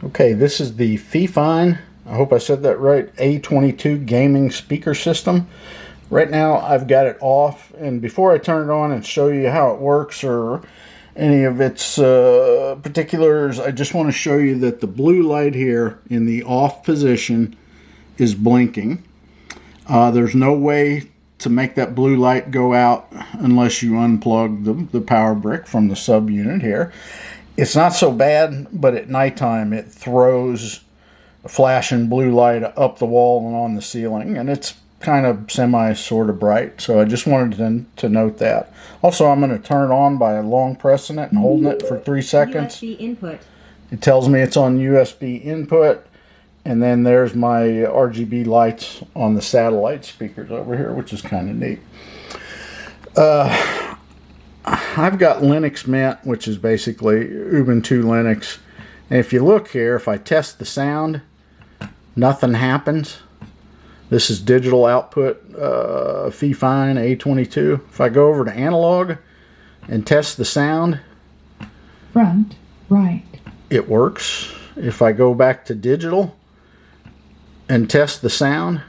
Okay, this is the FIFINE, I hope I said that right, A22 gaming speaker system. Right now I've got it off, and before I turn it on and show you how it works or any of its particulars, I just want to show you that the blue light here in the off position is blinking. There's no way to make that blue light go out unless you unplug the power brick from the subunit here. It's not so bad, but at nighttime it throws a flashing blue light up the wall and on the ceiling, and it's kind of sort of bright. So I just wanted to note that. Also, I'm going to turn it on by long pressing it and holding it for 3 seconds. USB input. It tells me it's on USB input, and then there's my RGB lights on the satellite speakers over here, which is kind of neat. I've got Linux Mint, which is basically Ubuntu Linux. And if you look here, if I test the sound, nothing happens. This is digital output FIFINE A22. If I go over to analog and test the sound, Front, right. it works. If I go back to digital and test the sound,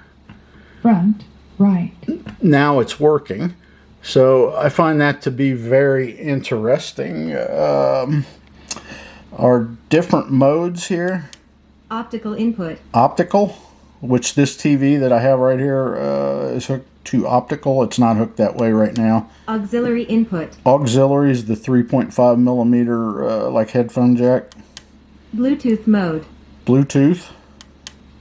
Front, right. now it's working. So I find that to be very interesting. Our different modes here. Optical input. Optical, which this TV that I have right here is hooked to optical. It's not hooked that way right now. Auxiliary input. Auxiliary is the 3.5 millimeter like headphone jack. Bluetooth mode. Bluetooth.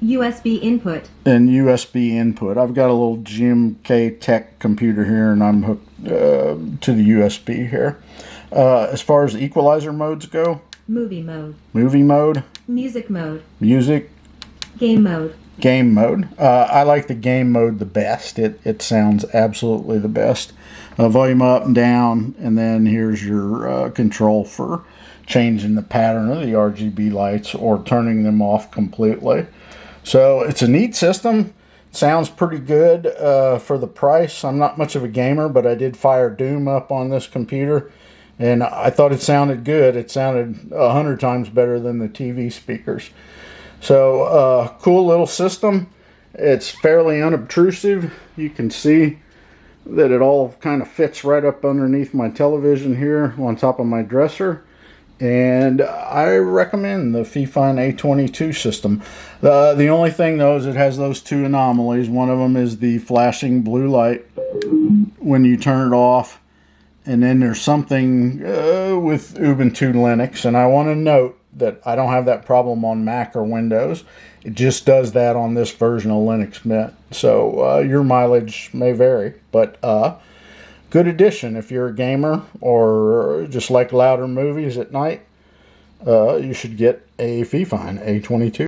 USB input. And USB input. I've got a little GMK Tech computer here, and I'm hooked to the USB here. As far as equalizer modes go, Movie mode. Movie mode. Music mode. Music. Game mode. Game mode. I like the game mode the best. It sounds absolutely the best. Volume up and down, and then here's your control for changing the pattern of the RGB lights or turning them off completely. So it's a neat system. Sounds pretty good for the price. I'm not much of a gamer, but I did fire Doom up on this computer, and I thought it sounded good. It sounded 100 times better than the TV speakers. So cool little system. It's fairly unobtrusive. You can see that it all kind of fits right up underneath my television here on top of my dresser. And I recommend the FIFINE A22 system. The only thing though is it has those two anomalies. One of them is the flashing blue light when you turn it off. And then there's something with Ubuntu Linux. And I want to note that I don't have that problem on Mac or Windows. It just does that on this version of Linux Mint. So your mileage may vary. But good addition if you're a gamer or just like louder movies at night. You should get a FIFINE A22.